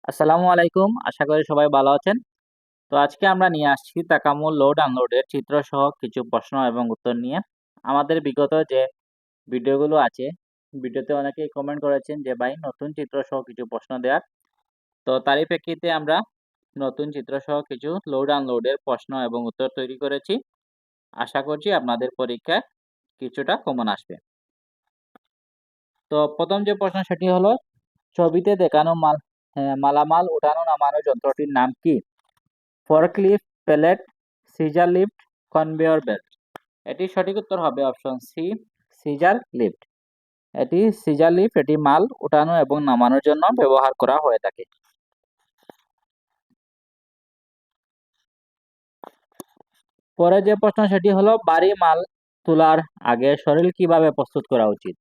আসসালামু আলাইকুম। আশা করি সবাই ভালো আছেন। তো আজকে আমরা নিয়ে আসছি তাকামুল লোড আনলোডের চিত্রসহ কিছু প্রশ্ন এবং উত্তর নিয়ে। আমাদের বিগত যে ভিডিওগুলো আছে, ভিডিওতে অনেকেই কমেন্ট করেছেন যে ভাই নতুন চিত্রসহ কিছু প্রশ্ন দেয়ার। তো তারই প্রেক্ষিতে আমরা নতুন চিত্রসহ কিছু লোড আনলোডের প্রশ্ন এবং উত্তর তৈরি করেছি। আশা করছি আপনাদের পরীক্ষায় কিছুটা কমন আসবে। তো ১ম যে প্রশ্ন সেটি হলো ছবিতে দেখানো মালামাল ওঠানো নামানো যন্ত্রটির নাম কি? Forklift, pallet, scissor lift, conveyor belt. এটির সঠিক উত্তর হবে option C, scissor lift. Scissor lift এটি মাল ওঠানো এবং নামানোর জন্য ব্যবহার করা হয়ে থাকে। পরে যে প্রশ্ন সেটি হলো ভারী মাল তোলার আগে শরীর কিভাবে প্রস্তুত করা উচিত?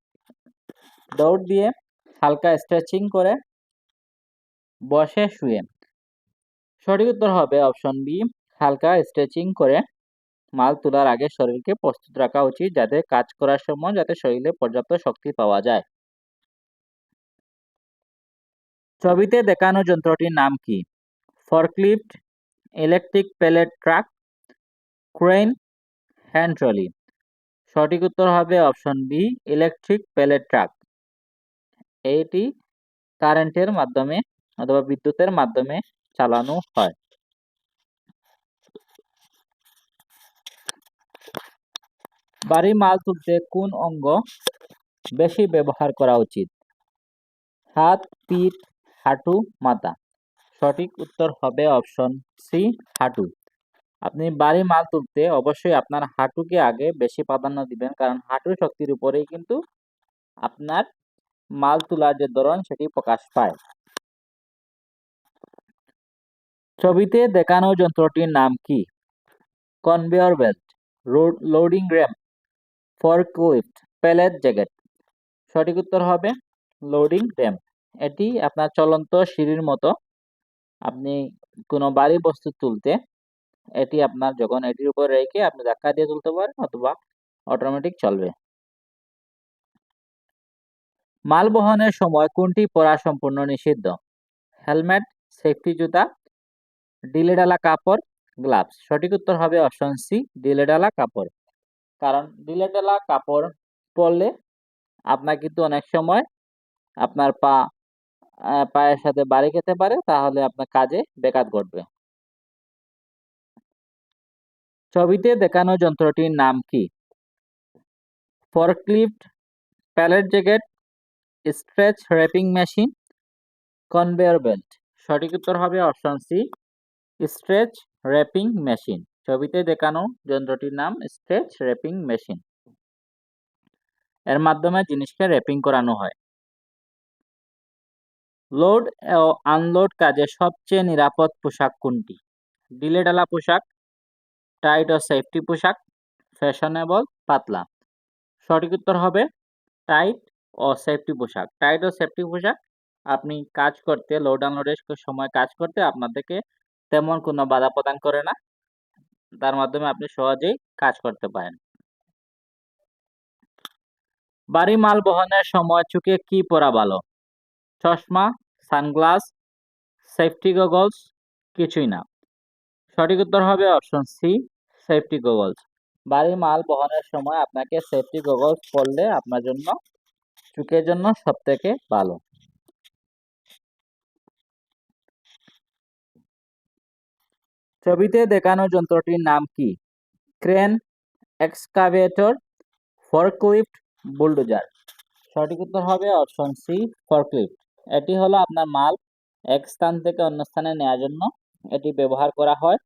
দৌড় দিয়ে, হালকা স্ট্রেচিং করে, বসে শুয়ে। সঠিক উত্তর হবে অপশন বি, হালকা স্ট্রেচিং করে মাল তোলার আগে শরীরকে প্রস্তুত রাখা উচিত যাতে কাজ করার সময় যাতে শরীরে পর্যাপ্ত শক্তি পাওয়া যায়। ছবিতে দেখানো যন্ত্রটির নাম কি? Forklift, electric pallet truck, crane, hand trolley. সঠিক উত্তর হবে option B, electric pallet truck. এটি কারেন্টের মাধ্যমে অথবা বিদ্যুতের মাধ্যমে চালানো হয়। ভারী মাল তুলতে কোন অঙ্গ বেশি ব্যবহার করা উচিত? হাত, পিঠ, হাঁটু, মাথা। সঠিক উত্তর হবে অপশন সি, হাঁটু। আপনি ভারী মাল তুলতে অবশ্যই আপনার হাঁটুকে আগে বেশি প্রাধান্য দিবেন, কারণ হাঁটুর শক্তির উপরেই কিন্তু আপনার মাল তোলার যে ধরন সেটি প্রকাশ পায়। ছবিতে দেখানো যন্ত্রটির নাম কি? Conveyor belt, loading ramp, forklift, pallet jacket. সঠিক উত্তর হবে লোডিং র্যাম্প। এটি আপনার চলন্ত সিঁড়ির মতো। আপনি কোনো ভারী বস্তু তুলতে এটি আপনার যখন এটির উপর রেখে আপনি ধাক্কা দিয়ে তুলতে পারেন অথবা অটোমেটিক চলবে। মাল বহনের সময় কোনটি পরা সম্পূর্ণ নিষিদ্ধ? হেলমেট, সেফটি জুতা, ঢিলেঢালা কাপড়, গ্লাভস। সঠিক উত্তর হবে অপশন সি, ঢিলেঢালা কাপড়। কারণ ঢিলেঢালা কাপড় পরলে আপনার কিন্তু অনেক সময় আপনার পায়ের সাথে বাড়ি খেতে পারে, তাহলে আপনার কাজে ব্যাঘাত ঘটবে। ছবিতে দেখানো যন্ত্রটির নাম কি? Forklift, pallet jacket, stretch wrapping machine, conveyor belt. সঠিক উত্তর হবে option C, stretch wrapping machine. ছবিতে দেখানো যন্ত্রটির নাম স্ট্রেচ র্যাপিং মেশিন। এর মাধ্যমে জিনিসকে র্যাপিং করানো হয়। লোড ও আনলোড কাজে সবচেয়ে নিরাপদ পোশাক কোনটি? ঢিলেঢালা পোশাক, টাইট ও সেফটি পোশাক, ফ্যাশনেবল, পাতলা। সঠিক উত্তর হবে টাইট ও সেফটি পোশাক। টাইট ও সেফটি পোশাক আপনি কাজ করতে লোড আনলোডের সময় কাজ করতে আপনাদেরকে তেমন কোনো বাধা প্রদান করে না। তার মাধ্যমে আপনি সহজেই কাজ করতে পারেন। ভারী মাল বহনের সময় চোখে কি পরা ভালো? চশমা, সানগ্লাস, সেফটি গগলস, কিছুই না। সঠিক উত্তর হবে অপশন সি, সেফটি গগলস। ভারী মাল বহনের সময় আপনাকে সেফটি গগলস পরলে আপনার জন্য চোখের জন্য সবথেকে ভালো। ছবিতে দেখানো যন্ত্রটির নাম কি? Crane, excavator, forklift, bulldozer. সঠিক উত্তর হবে অপশন সি, ফোর্কলিফট। এটি হলো আপনার মাল এক স্থান থেকে অন্য স্থানে নেওয়ার জন্য এটি ব্যবহার করা হয়,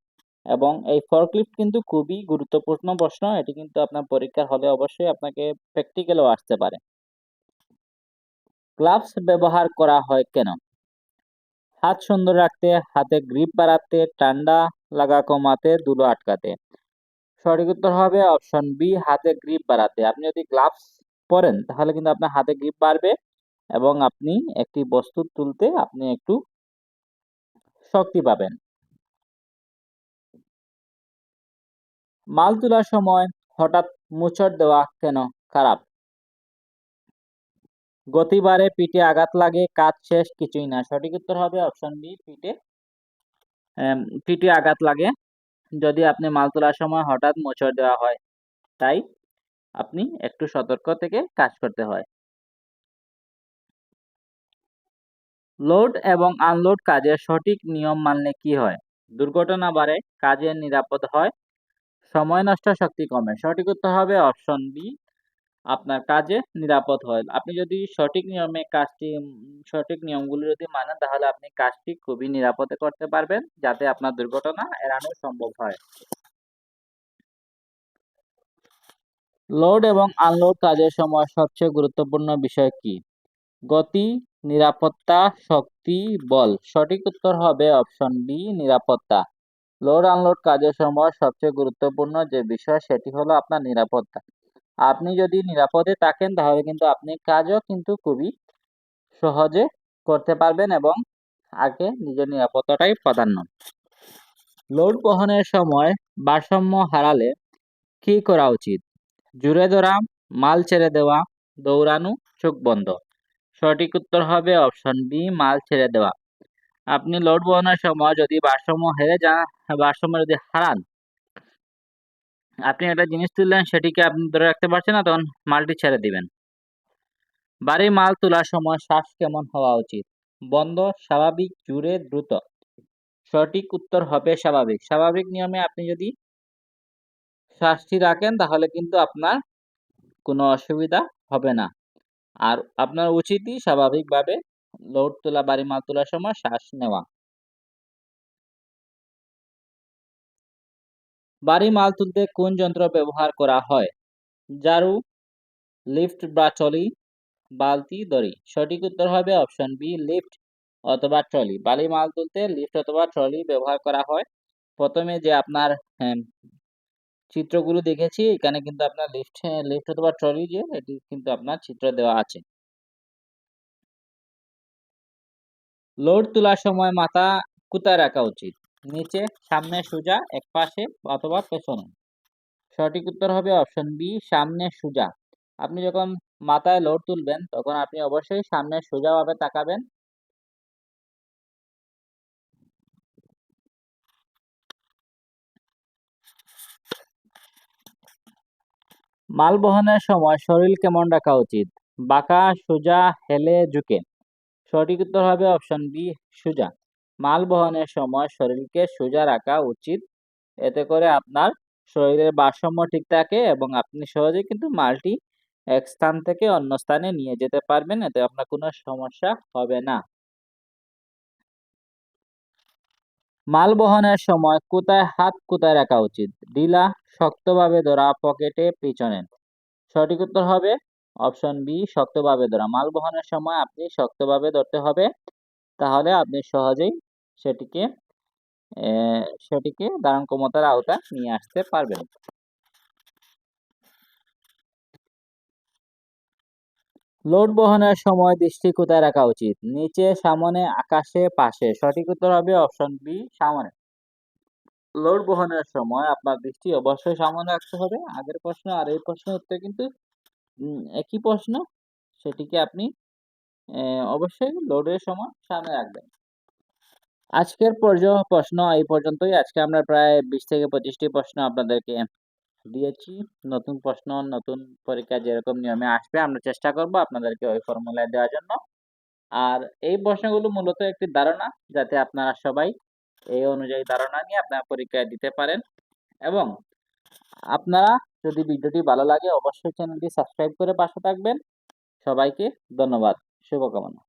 এবং এই ফোর্কলিফট কিন্তু খুবই গুরুত্বপূর্ণ প্রশ্ন। এটি কিন্তু আপনার পরীক্ষার হলে অবশ্যই আপনাকে প্র্যাকটিক্যালেও আসতে পারে। গ্লাভস ব্যবহার করা হয় কেন? হাত সুন্দর রাখতে, হাতে গ্রিপ বাড়াতে, ঠান্ডা লাগা কমাতে, ধুলো আটকাতে। সঠিক উত্তর হবে অপশন বি, হাতে গ্রিপ বাড়াতে। আপনি যদি গ্লাভস পরেন তাহলে কিন্তু আপনার হাতে গ্রিপ বাড়বে এবং আপনি একটি বস্তু তুলতে আপনি একটু শক্তি পাবেন। মাল তোলার সময় হঠাৎ মোচড় দেওয়া কেন খারাপ? গতি বাড়ে, পিঠে আঘাত লাগে, কাজ শেষ, কিছুই না। সঠিক উত্তর হবে অপশন বি, পিঠে আঘাত লাগে। যদি আপনি মাল তোলার সময় হঠাৎ মোচড় দেওয়া হয়, তাই আপনি একটু সতর্ক থেকে কাজ করতে হয়। লোড এবং আনলোড কাজের সঠিক নিয়ম মানলে কি হয়? দুর্ঘটনা বাড়ে, কাজের নিরাপদ হয়, সময় নষ্ট, শক্তি কমে। সঠিক উত্তর হবে অপশন বি, আপনার কাজে নিরাপদ হয়। আপনি যদি সঠিক নিয়মে কাজটি সঠিক নিয়মগুলো যদি মানেন, তাহলে আপনি কাজটি খুবই নিরাপদে করতে পারবেন, যাতে আপনার দুর্ঘটনা এড়ানো সম্ভব হয়। লোড এবং আনলোড কাজের সময় সবচেয়ে গুরুত্বপূর্ণ বিষয় কি? গতি, নিরাপত্তা, শক্তি, বল। সঠিক উত্তর হবে অপশন বি, নিরাপত্তা। লোড আনলোড কাজের সময় সবচেয়ে গুরুত্বপূর্ণ যে বিষয়, সেটি হলো আপনার নিরাপত্তা। আপনি যদি নিরাপদে থাকেন, তাহলে কিন্তু আপনি কাজও কিন্তু খুবই সহজে করতে পারবেন এবং আগে নিজের নিরাপত্তাটাই প্রাধান্য। লোড বহনের সময় ভারসাম্য হারালে কি করা উচিত? জুড়ে ধরা, মাল ছেড়ে দেওয়া, দৌড়ানো, চোখ বন্ধ। সঠিক উত্তর হবে অপশন বি, মাল ছেড়ে দেওয়া। আপনি লোড বহনের সময় যদি ভারসাম্য যদি হারান, আপনি একটা জিনিস তুললেন, সেটিকে আপনি ধরে রাখতে পারছেন না, তখন মালটি ছেড়ে দিবেন। ভারী মাল তোলার সময় শ্বাস কেমন হওয়া উচিত? বন্ধ, স্বাভাবিক, জোরে, দ্রুত। সঠিক উত্তর হবে স্বাভাবিক। স্বাভাবিক নিয়মে আপনি যদি শ্বাসটি রাখেন, তাহলে কিন্তু আপনার কোনো অসুবিধা হবে না। আর আপনার উচিতই স্বাভাবিকভাবে ভারী মাল তোলার সময় শ্বাস নেওয়া। ভারী মাল তুলতে কোন যন্ত্র ব্যবহার করা হয়? ঝাড়ু, লিফট বা ট্রলি, বালতি, দড়ি। সঠিক উত্তর হবে অপশন বি, লিফট অথবা ট্রলি। ভারী মাল তুলতে লিফট অথবা ট্রলি ব্যবহার করা হয়। প্রথমে যে আপনার চিত্রগুলো দেখেছি, এখানে কিন্তু আপনার লিফট অথবা ট্রলি যে এটি কিন্তু আপনার চিত্র দেওয়া আছে। লোড তোলার সময় মাথা কোথায় রাখা উচিত? নিচে, সামনে, সোজা, একপাশে অথবা পেছনে। সঠিক উত্তর হবে অপশন বি, সামনে সোজা। আপনি যখন মাথায় লোড তুলবেন, তখন আপনি অবশ্যই সামনে সোজাভাবে তাকাবেন। মাল বহনের সময় শরীর কেমন রাখা উচিত? বাঁকা, সোজা, হেলে, ঝুঁকে। সঠিক উত্তর হবে অপশন বি, সোজা। মাল বহনের সময় শরীরকে সোজা রাখা উচিত। এতে করে আপনার শরীরের ভারসাম্য ঠিক থাকে এবং আপনি সহজেই কিন্তু মালটি এক স্থান থেকে অন্য স্থানে নিয়ে যেতে পারবেন। এতে আপনার কোনো সমস্যা হবে না। মাল বহনের সময় কোথায় রাখা উচিত? ঢিলা, শক্তভাবে ধরা, পকেটে, পিছনে। সঠিক উত্তর হবে অপশন বি, শক্তভাবে ধরা। মাল বহনের সময় আপনি শক্তভাবে ধরতে হবে, তাহলে আপনি সহজেই সেটিকে ধারণ ক্ষমতার আওতায় নিয়ে আসতে পারবেন। লোড বহনের সময় দৃষ্টি কোথায় রাখা উচিত? নিচে, সামনে, আকাশে, পাশে। সঠিক উত্তর হবে অপশন বি, সামনে। লোড বহনের সময় আপনার দৃষ্টি অবশ্যই সামনে রাখতে হবে। আগের প্রশ্ন আর এই প্রশ্নের উত্তর কিন্তু একই প্রশ্ন। সেটিকে আপনি অবশ্যই লোডের সময় সামনে রাখবেন। আজকের প্রশ্ন এই পর্যন্তই। আজকে আমরা প্রায় 20 থেকে 25টি প্রশ্ন আপনাদেরকে দিয়েছি। নতুন প্রশ্ন, নতুন পরীক্ষা যেরকম নিয়মে আসবে, আমরা চেষ্টা করব আপনাদেরকে ওই ফর্মুলায় দেওয়ার জন্য। আর এই প্রশ্নগুলো মূলত একটি ধারণা, যাতে আপনারা সবাই এই অনুযায়ী ধারণা নিয়ে আপনারা পরীক্ষায় দিতে পারেন। এবং আপনারা যদি ভিডিওটি ভালো লাগে, অবশ্যই চ্যানেলটি সাবস্ক্রাইব করে পাশে থাকবেন। সবাইকে ধন্যবাদ। শুভকামনা।